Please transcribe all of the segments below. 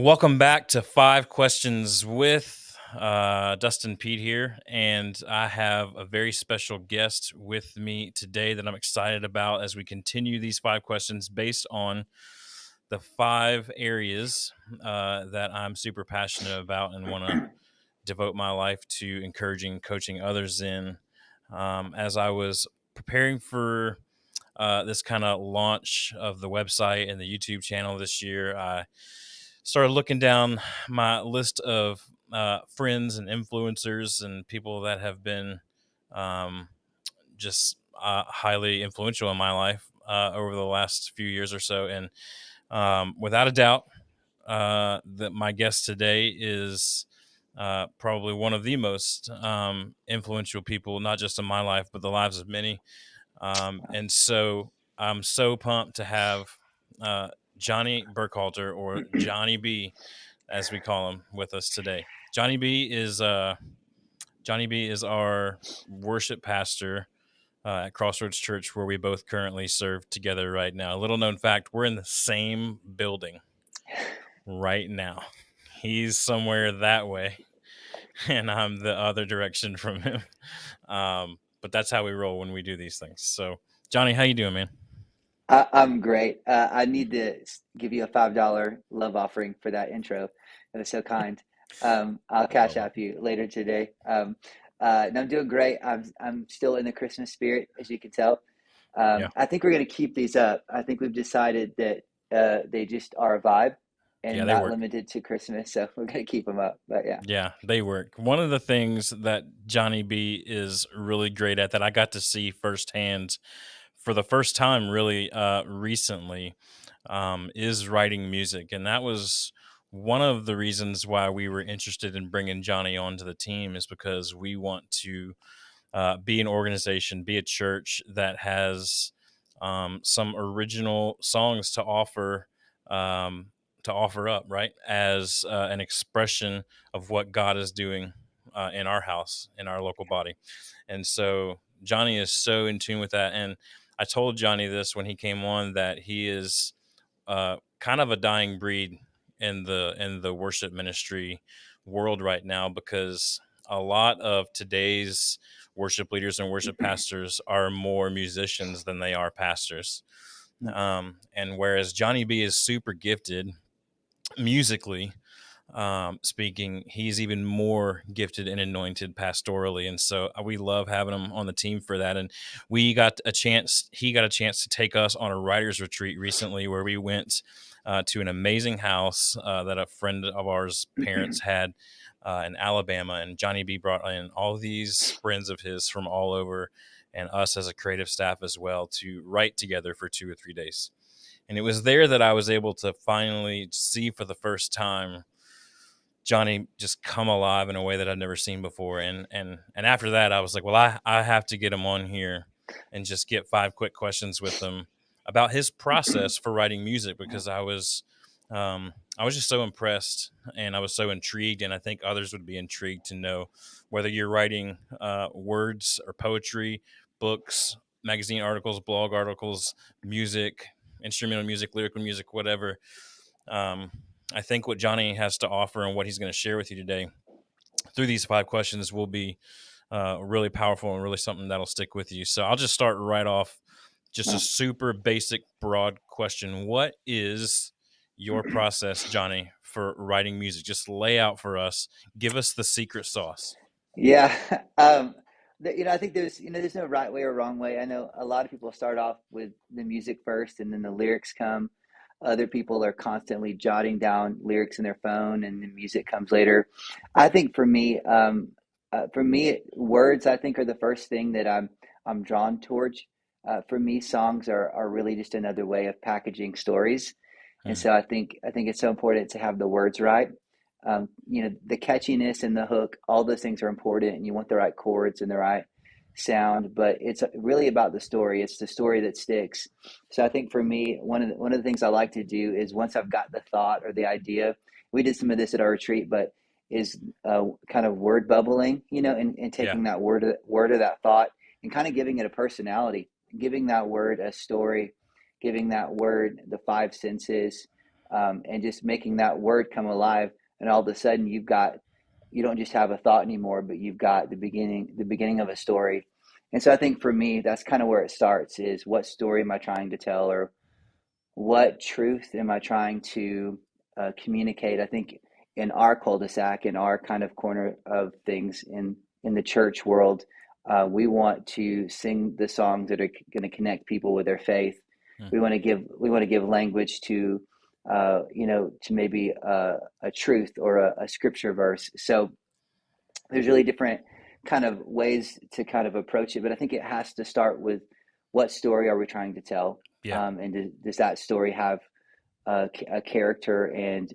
Welcome back to Five Questions with Dustin Pete here. And I have a very special guest with me today that I'm excited about as we continue these five questions based on the five areas that I'm super passionate about and want to devote my life to encouraging, coaching others in. As I was preparing for this kind of launch of the website and the YouTube channel this year, I started looking down my list of friends and influencers and people that have been um, just highly influential in my life over the last few years or so. And without a doubt, that my guest today is probably one of the most influential people, not just in my life, but the lives of many. And so I'm so pumped to have uh, Johnny Burkhalter, or Johnny B, as we call him, with us today. Johnny B is our worship pastor at Crossroads Church, where we both currently serve together right now. A little known fact: we're in the same building right now. He's somewhere that way, and I'm the other direction from him. But that's how we roll when we do these things. So, Johnny, how you doing, man? I'm great. I need to give you a $5 love offering for that intro. That was so kind. I'll cash Oh, app you later today. No, I'm doing great. I'm still in the Christmas spirit, as you can tell. yeah, I think we're going to keep these up. I think we've decided that they just are a vibe yeah, and they not work. limited to Christmas. So we're going to keep them up. But yeah. Yeah, they work. One of the things that Johnny B is really great at that I got to see firsthand for the first time really recently is writing music. And that was one of the reasons why we were interested in bringing Johnny onto the team, is because we want to be an organization, be a church that has some original songs um, to offer up, right, as an expression of what God is doing in our house, in our local body. And so Johnny is so in tune with that. And I told Johnny this when he came on, that he is kind of a dying breed in the worship ministry world right now, because a lot of today's worship leaders and worship pastors are more musicians than they are pastors. And whereas Johnny B is super gifted musically, speaking, he's even more gifted and anointed pastorally. And so we love having him on the team for that. And he got a chance to take us on a writer's retreat recently, where we went to an amazing house that a friend of ours parents had in Alabama. And Johnny B brought in all these friends of his from all over, and us as a creative staff as well, to write together for 2 or 3 days. And it was there that I was able to finally see for the first time Johnny just come alive in a way that I've never seen before. And after that, I was like, well, I have to get him on here and just get five quick questions with him about his process for writing music, because I was just so impressed, and I was so intrigued, and I think others would be intrigued to know whether you're writing words or poetry, books, magazine articles, blog articles, music, instrumental music, lyrical music, whatever. Um, I think what Johnny has to offer and what he's going to share with you today through these five questions will be really powerful and really something that'll stick with you. So I'll just start right off. Just a Well, super basic, broad question. What is your process, Johnny, for writing music? Just lay out for us. Give us the secret sauce. yeah. I think there's no right way or wrong way. I know a lot of people start off with the music first and then the lyrics come. Other people are constantly jotting down lyrics in their phone and the music comes later. I think for me, words I think are the first thing that I'm drawn towards. For me, songs are really just another way of packaging stories, and Hmm. so I think it's so important to have the words right. The catchiness and the hook, all those things are important, and you want the right chords and the right sound. But it's really about the story. It's the story that sticks. So I think for me, one of the things I like to do is, once I've got the thought or the idea, we did some of this at our retreat, but is kind of word bubbling, and Yeah. taking that word of that thought and kind of giving it a personality, giving that word a story, giving that word the five senses, and just making that word come alive. And all of a sudden, you don't just have a thought anymore, but you've got the beginning of a story. And so I think for me, that's kind of where it starts: is what story am I trying to tell, or what truth am I trying to communicate? I think in our cul-de-sac, in our kind of corner of things in the church world, we want to sing the songs that are going to connect people with their faith. Mm. We want to give language to to maybe a truth or a scripture verse. So there's really different kind of ways to kind of approach it, but I think it has to start with what story are we trying to tell, Yeah. and does that story have a character, and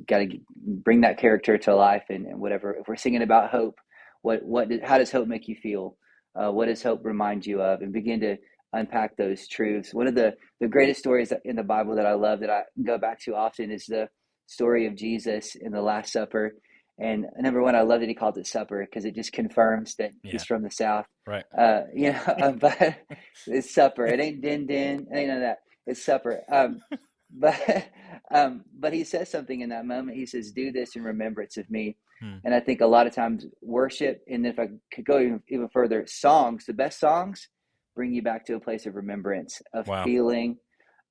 got to bring that character to life, and whatever. If we're singing about hope, how does hope make you feel? What does hope remind you of? And begin to unpack those truths. One of the greatest stories in the Bible that I love, that I go back to often, is the story of Jesus in the Last Supper. And number one, I love that he called it supper, because it just confirms that Yeah. he's from the South. Right. But it's supper. It ain't din din. It ain't none of that. It's supper. But but he says something in that moment. He says, "Do this in remembrance of me." Hmm. And I think a lot of times worship, and if I could go even further, songs, the best songs bring you back to a place of remembrance, of Wow. feeling,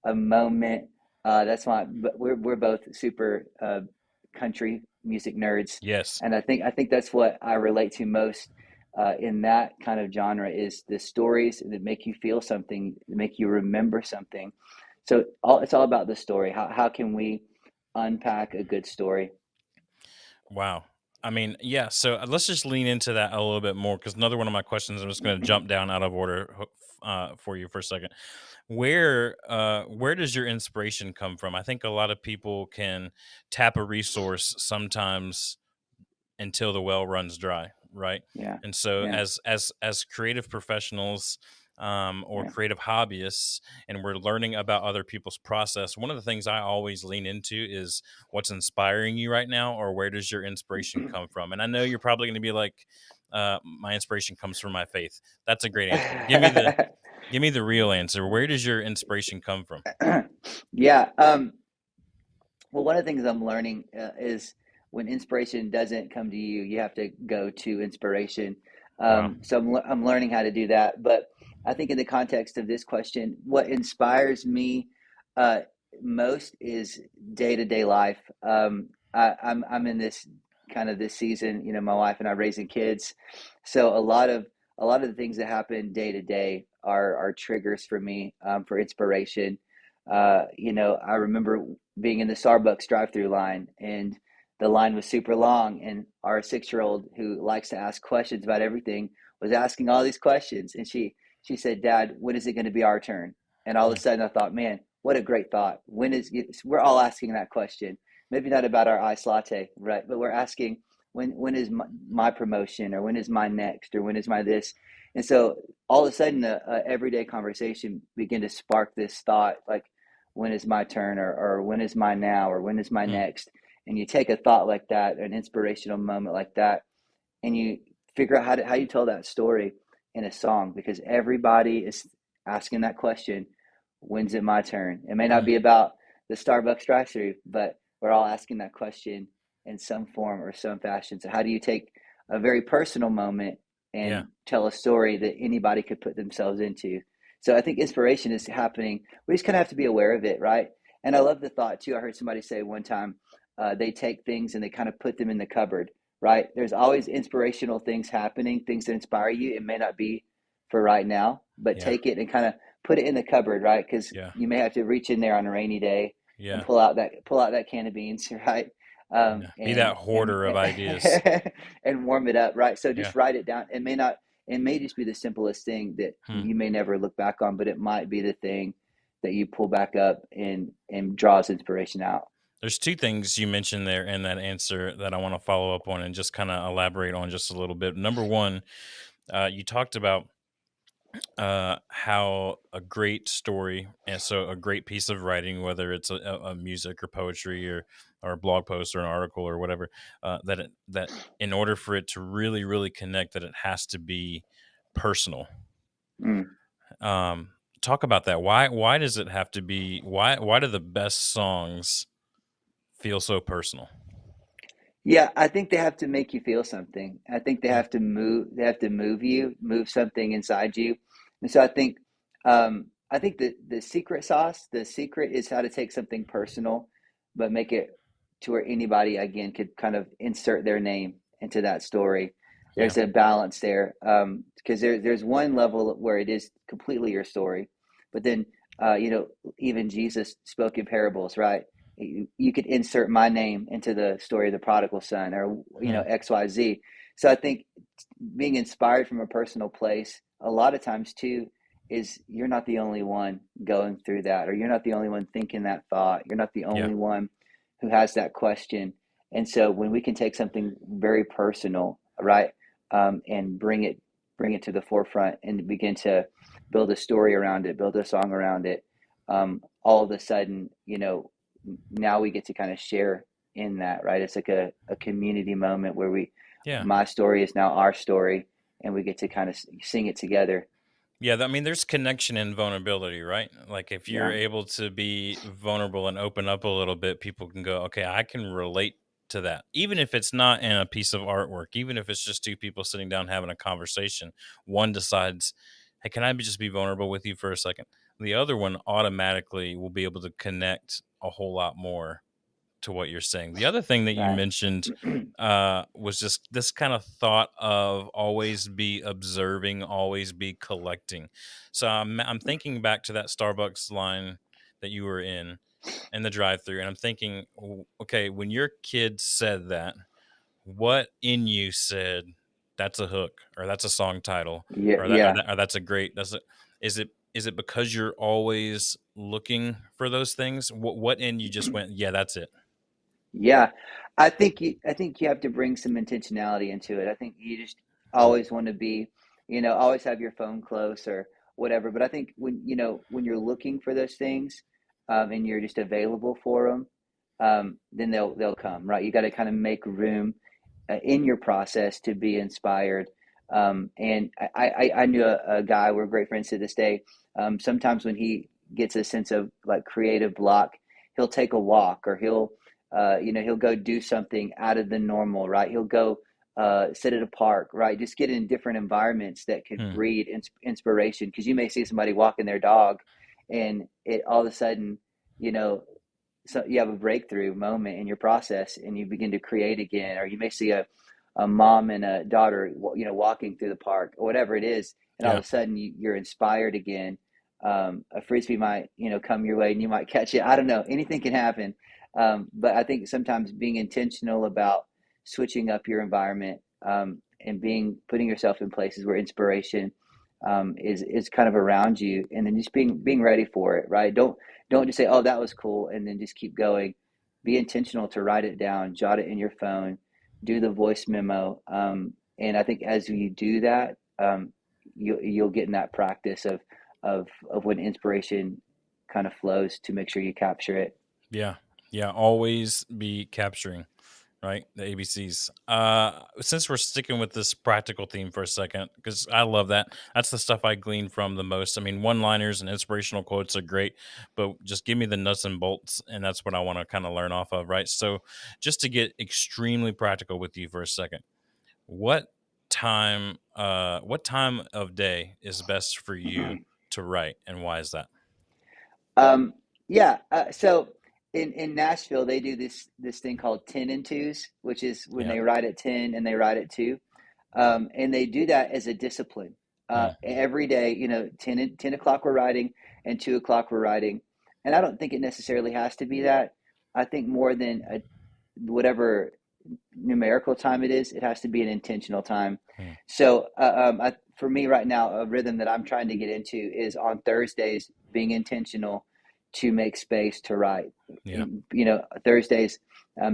a moment. That's why, but we're both super country music nerds, Yes. and I think that's what I relate to most in that kind of genre, is the stories that make you feel something, that make you remember something. So it's all about the story. How can we unpack a good story? Wow. I mean, yeah. So let's just lean into that a little bit more, because another one of my questions, I'm just going to jump down out of order for you for a second. Where does your inspiration come from? I think a lot of people can tap a resource sometimes until the well runs dry, right? Yeah, And so yeah, as creative professionals, or yeah. creative hobbyists, and we're learning about other people's process, one of the things I always lean into is what's inspiring you right now, or where does your inspiration come from? And I know you're probably going to be like, my inspiration comes from my faith. That's a great answer. Give me the real answer. Where does your inspiration come from? Yeah. Well, one of the things I'm learning is, when inspiration doesn't come to you, you have to go to inspiration. Wow. So I'm learning how to do that. But I think in the context of this question, what inspires me uh, most is day to day life. I'm in this kind of this season. My wife and I raising kids, so a lot of the things that happen day to day are triggers for me, for inspiration. I remember being in the Starbucks drive-through line, and the line was super long, and our 6-year-old, who likes to ask questions about everything, was asking all these questions, and she said, "Dad, when is it going to be our turn?" And all of a Mm. sudden I thought, man, what a great thought. We're all asking that question. Maybe not about our iced latte, right? But we're asking, when is my promotion, or when is my next, or when is my this? And so all of a sudden, a everyday conversation began to spark this thought, like, when is my turn, or when is my now, or when is my Mm. next? And you take a thought like that, an inspirational moment like that, and you figure out how you tell that story in a song, because everybody is asking that question: when's it my turn? It may not Mm. be about the Starbucks drive-through, but we're all asking that question in some form or some fashion. So how do you take a very personal moment Yeah. and tell a story that anybody could put themselves into? So I think inspiration is happening. We just kind of have to be aware of it, right? And I love the thought too. I heard somebody say one time, they take things and they kind of put them in the cupboard, right? There's always inspirational things happening, things that inspire you. It may not be for right now, but Yeah. take it and kind of put it in the cupboard, right? Because Yeah. you may have to reach in there on a rainy day and Yeah. pull out that can of beans, right? Yeah. Be And that hoarder of ideas. and warm it up, right? So Yeah. just write it down. It may just be the simplest thing that Hmm. you may never look back on, but it might be the thing that you pull back up and draws inspiration out. There's two things you mentioned there in that answer that I want to follow up on and just kind of elaborate on just a little bit. Number one, you talked about how a great story, and so a great piece of writing, whether it's a music or poetry, or a blog post or an article or whatever, that in order for it to really really connect, that it has to be personal. Mm, Um, talk about that. Why does it have to be? Why do the best songs feel so personal? Yeah, I think they have to make you feel something. I think Yeah, they have to move you, move something inside you. And so I think the secret sauce, the secret is how to take something personal, but make it to where anybody again could kind of insert their name into that story. yeah, There's a balance there. Because there's one level where it is completely your story, but then even Jesus spoke in parables, right? You could insert my name into the story of the prodigal son, or mm, XYZ. So I think being inspired from a personal place a lot of times too is you're not the only one going through that, or you're not the only one thinking that thought, you're not the yeah, only one who has that question. And so when we can take something very personal, right, and bring it to the forefront and begin to build a story around it, build a song around it, all of a sudden, now we get to kind of share in that, right? It's like a community moment where yeah. my story is now our story, and we get to kind of sing it together. Yeah, I mean, there's connection and vulnerability, right? Like, if you're Yeah, able to be vulnerable and open up a little bit, people can go, okay, I can relate to that. Even if it's not in a piece of artwork, even if it's just two people sitting down having a conversation, one decides, hey, can I just be vulnerable with you for a second? The other one automatically will be able to connect a whole lot more to what you're saying. The other thing that you right. mentioned was just this kind of thought of always be observing, always be collecting. So I'm thinking back to that Starbucks line that you were in the drive-through, and I'm thinking, okay, when your kid said that, what in you said that's a hook, or that's a song title, Yeah, or yeah. that's a great, that's it. Is it because you're always looking for those things? What in you just went, yeah, that's it. Yeah, I think you have to bring some intentionality into it. I think you just always want to be, always have your phone close or whatever. But I think when you're looking for those things, and you're just available for them, then they'll come, right? You got to kind of make room in your process to be inspired. And I knew a guy, we're great friends to this day. Sometimes when he gets a sense of like creative block, he'll take a walk, or he'll go do something out of the normal, right? He'll go sit at a park, right? Just get in different environments that could Hmm. breed inspiration. Because you may see somebody walking their dog, and it all of a sudden, you know, so you have a breakthrough moment in your process, and you begin to create again. Or you may see a mom and a daughter, walking through the park or whatever it is, and all of Yeah. a sudden you're inspired again. A frisbee might, come your way, and you might catch it. I don't know. Anything can happen. But I think sometimes being intentional about switching up your environment, and putting yourself in places where inspiration is kind of around you, and then just being ready for it, right? Don't just say, "Oh, that was cool," and then just keep going. Be intentional to write it down, jot it in your phone, do the voice memo, and I think as you do that, you'll get in that practice of when inspiration kind of flows to make sure you capture it. Yeah. Yeah. Always be capturing, right? The ABCs. Since we're sticking with this practical theme for a second, because I love that. That's the stuff I glean from the most. I mean, one liners and inspirational quotes are great, but just give me the nuts and bolts, and that's what I want to kind of learn off of, right? So, just to get extremely practical with you for a second, what what time of day is best for you to write, and why is that? Um, yeah. So in Nashville, they do this thing called 10 and 2s, which is when Yeah. they ride at 10 and they ride at 2, and they do that as a discipline. Hmm. Every day, 10 o'clock we're riding, and 2 o'clock we're riding, and I don't think it necessarily has to be that. I think more than whatever numerical time it is, it has to be an intentional time. Hmm. So, for me right now, a rhythm that I'm trying to get into is on Thursdays being intentional to make space to write. Yeah. Thursdays,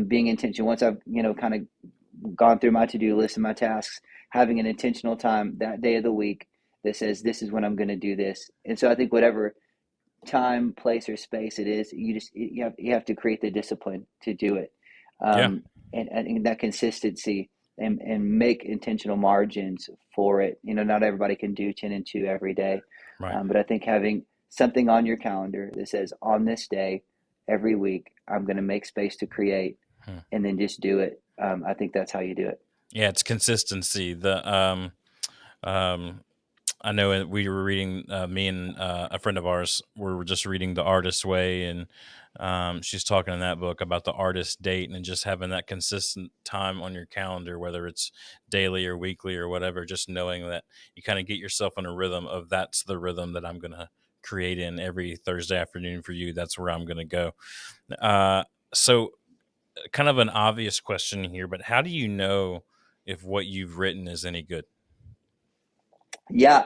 being intentional. Once I've kind of gone through my to-do list and my tasks, having an intentional time that day of the week that says this is when I'm going to do this. And so I think whatever time, place, or space it is, you have to create the discipline to do it, Yeah. um, and that consistency, and make intentional margins for it. Not everybody can do 10 and 2 every day, Right. but I think having something on your calendar that says, on this day, every week, I'm going to make space to create, Hmm. and then just do it. I think that's how you do it. Yeah, it's consistency. Um, I know we were reading, me and a friend of ours were just reading The Artist's Way, and she's talking in that book about the artist date and just having that consistent time on your calendar, whether it's daily or weekly or whatever, just knowing that you kind of get yourself in a rhythm of that's the rhythm that I'm going to create in every Thursday afternoon for you. That's where I'm going to go. Uh, so, kind of an obvious question here, but how do you know if what you've written is any good? Yeah,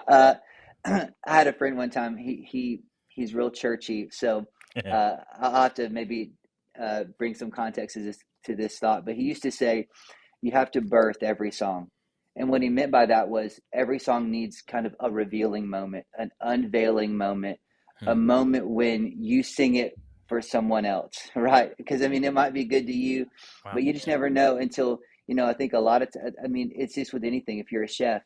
I had a friend one time. He's real churchy, so I'll have to maybe bring some context to this thought. But he used to say, you have to birth every song. And what he meant by that was every song needs kind of a revealing moment, an unveiling moment, a Hmm. moment when you sing it for someone else, right? Because I mean, it might be good to you, Wow. but you just never know until, I think a lot of, I mean, it's just with anything. If you're a chef,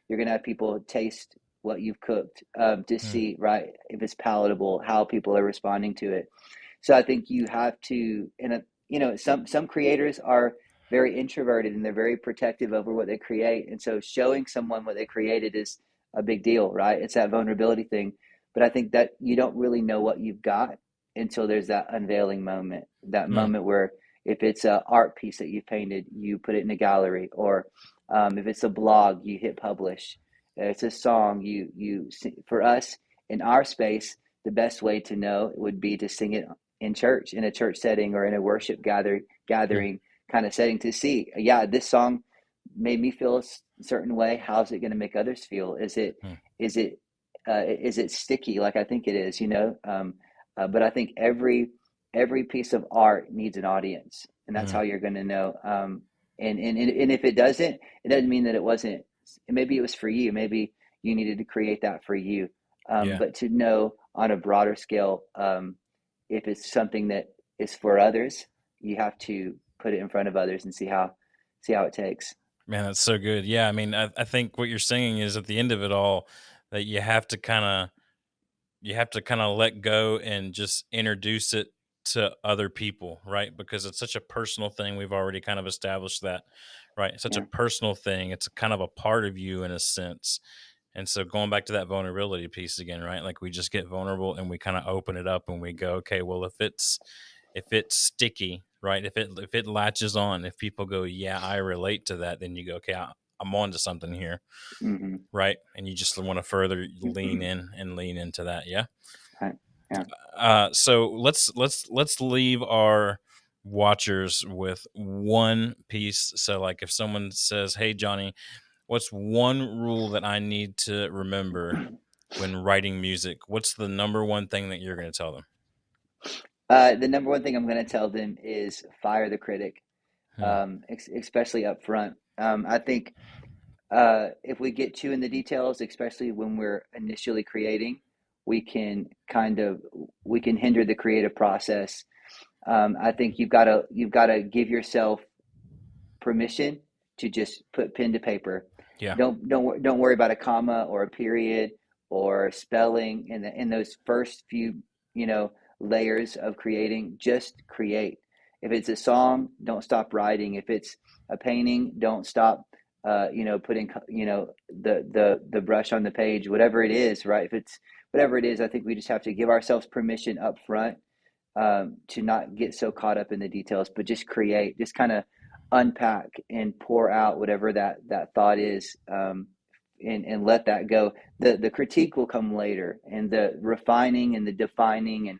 you're going to have people taste what you've cooked to Hmm. see, right? If it's palatable, how people are responding to it. So I think you have to, some creators are very introverted and they're very protective over what they create, and so showing someone what they created is a big deal, right? It's that vulnerability thing. But I think that you don't really know what you've got until there's that unveiling moment, that Hmm. moment where if it's an art piece that you've painted, you put it in a gallery, or if it's a blog, you hit publish. It's a song, for us in our space, the best way to know would be to sing it in church, in a church setting, or in a worship Hmm. gathering kind of setting, to see, yeah, this song made me feel a certain way. How's it going to make others feel? Hmm. Is it is it sticky like I think it is? But I think every piece of art needs an audience, and that's Hmm. how you're going to know. And if it doesn't, it doesn't mean that it wasn't. Maybe it was for you. Maybe you needed to create that for you. Yeah. But to know on a broader scale, if it's something that is for others, you have to put it in front of others and see how it takes. Man, that's so good. Yeah, I mean, I think what you're saying is at the end of it all that you have to kind of let go and just introduce it to other people, right? Because it's such a personal thing. We've already kind of established that, right? It's such a Yeah. personal thing. It's kind of a part of you in a sense. And so going back to that vulnerability piece again, right? Like we just get vulnerable and we kind of open it up and we go, okay, well, if it's sticky, right? If it latches on, if people go, yeah, I relate to that, then you go, okay, I'm on to something here, Hmm. right? And you just want to further lean in and lean into that. Yeah. Right. Yeah. So let's leave our watchers with one piece. So like if someone says, "Hey Johnny, what's one rule that I need to remember when writing music?" What's the number one thing that you're going to tell them? The number one thing I'm going to tell them is fire the critic, Hmm. especially up front. I think if we get too in the details, especially when we're initially creating, we can kind of we can hinder the creative process. I think you've got to give yourself permission to just put pen to paper. Yeah. Don't worry about a comma or a period or spelling in those first few layers of creating. Just create. If it's a song, don't stop writing. If it's a painting, don't stop. Putting the brush on the page, whatever it is, right? If it's whatever it is, I think we just have to give ourselves permission up front to not get so caught up in the details, but just create, just kind of unpack and pour out whatever that thought is, and let that go. The critique will come later, and the refining and the defining and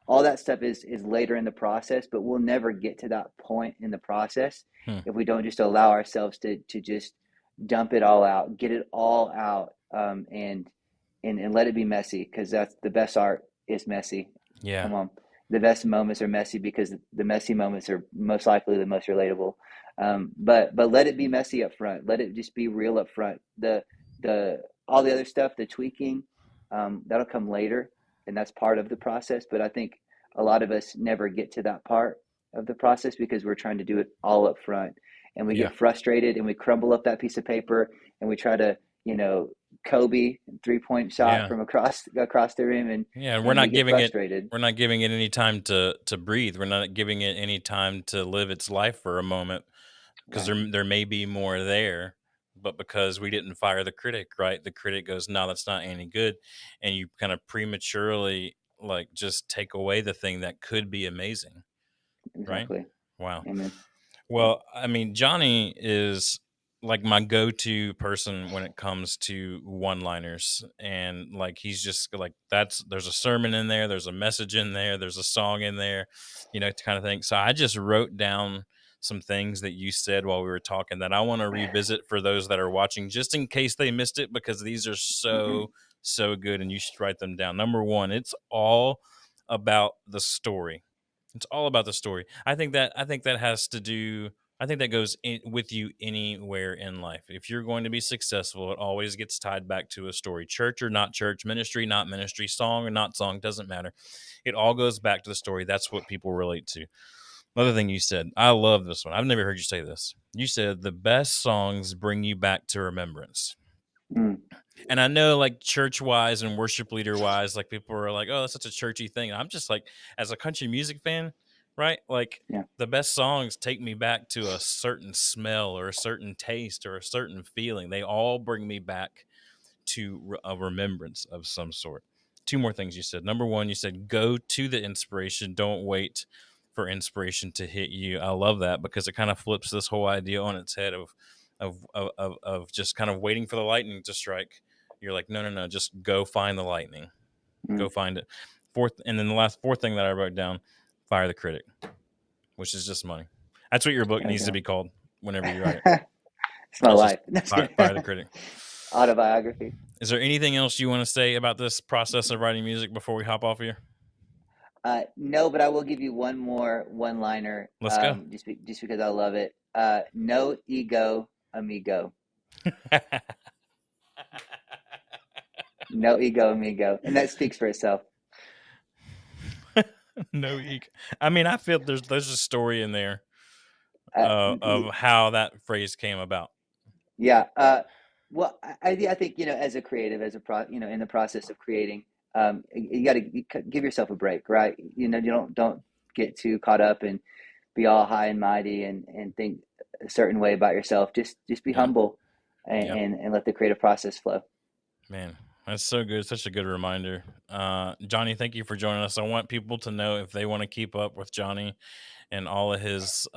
all that stuff is later in the process. But we'll never get to that point in the process Hmm. if we don't just allow ourselves to just dump it all out, get it all out, and let it be messy, because that's the best art is messy. Yeah. Come on. The best moments are messy because the messy moments are most likely the most relatable. But let it be messy up front. Let it just be real up front. The all the other stuff, the tweaking, that'll come later, and that's part of the process. But I think a lot of us never get to that part of the process because we're trying to do it all up front, and we Yeah. get frustrated and we crumble up that piece of paper and we try to you know, Kobe 3-point shot Yeah. from across the rim, Yeah, and and we get frustrated. we're not giving it any time to breathe. We're not giving it any time to live its life for a moment because Right. there may be more there, but because we didn't fire the critic, right? The critic goes, "No, that's not any good," and you kind of prematurely like just take away the thing that could be amazing, right? Exactly. Wow. Amen. Yeah. Well, I mean, Johnny is like my go-to person when it comes to one-liners, and like he's just like that's there's a sermon in there, there's a message in there, there's a song in there, kind of thing. So I just wrote down some things that you said while we were talking that I want to revisit for those that are watching, just in case they missed it, because these are Hmm. so good, and you should write them down. Number one, it's all about the story. It's all about the story. I think that has to do I think that goes in with you anywhere in life. If you're going to be successful, it always gets tied back to a story. Church or not church, ministry, not ministry, song or not song, doesn't matter. It all goes back to the story. That's what people relate to. Another thing you said, I love this one. I've never heard you say this. You said the best songs bring you back to remembrance. Mm. And I know, like, church wise and worship leader wise, like, people are like, oh, that's such a churchy thing. And I'm just like, as a country music fan, right? Like, Yeah. the best songs take me back to a certain smell or a certain taste or a certain feeling. They all bring me back to a remembrance of some sort. Two more things you said. Number one, you said go to the inspiration. Don't wait for inspiration to hit you. I love that because it kind of flips this whole idea on its head of just kind of waiting for the lightning to strike. You're like, no, no, no, just go find the lightning. Mm. Go find it. Fourth, and then the last fourth thing that I wrote down, fire the critic, which is just money. That's what your book There we needs to go. be called whenever you write it. It's my It's just life. No, just fire kidding. the critic. Autobiography. Is there anything else you want to say about this process of writing music before we hop off here? No, but I will give you one more one-liner, Let's go. just because I love it. No ego, amigo. No ego, amigo, and that speaks for itself. No ego. I mean, I feel there's a story in there Uh, of how that phrase came about. yeah. Well, I think, as a creative, in the process of creating, you got to give yourself a break, right? You don't get too caught up and be all high and mighty and think a certain way about yourself. Just be Yeah. humble Yep. and let the creative process flow. Man, that's so good. Such a good reminder. Johnny, thank you for joining us. I want people to know if they want to keep up with Johnny and all of his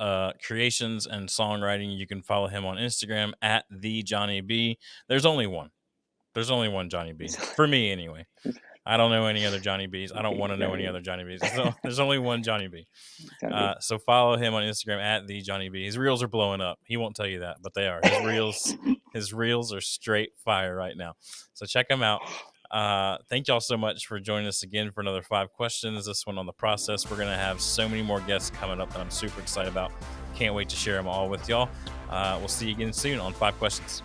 creations and songwriting, you can follow him on Instagram at the Johnny B. There's only one. There's only one Johnny B. For me, anyway. I don't know any other Johnny B's. I don't want to know any other Johnny B's. So there's only one Johnny B. Johnny So follow him on Instagram at the Johnny B. His reels are blowing up. He won't tell you that, but they are. His reels are straight fire right now. So check him out. Thank y'all so much for joining us again for another 5 questions. This one on the process. We're gonna have so many more guests coming up that I'm super excited about. Can't wait to share them all with y'all. We'll see you again soon on 5 questions.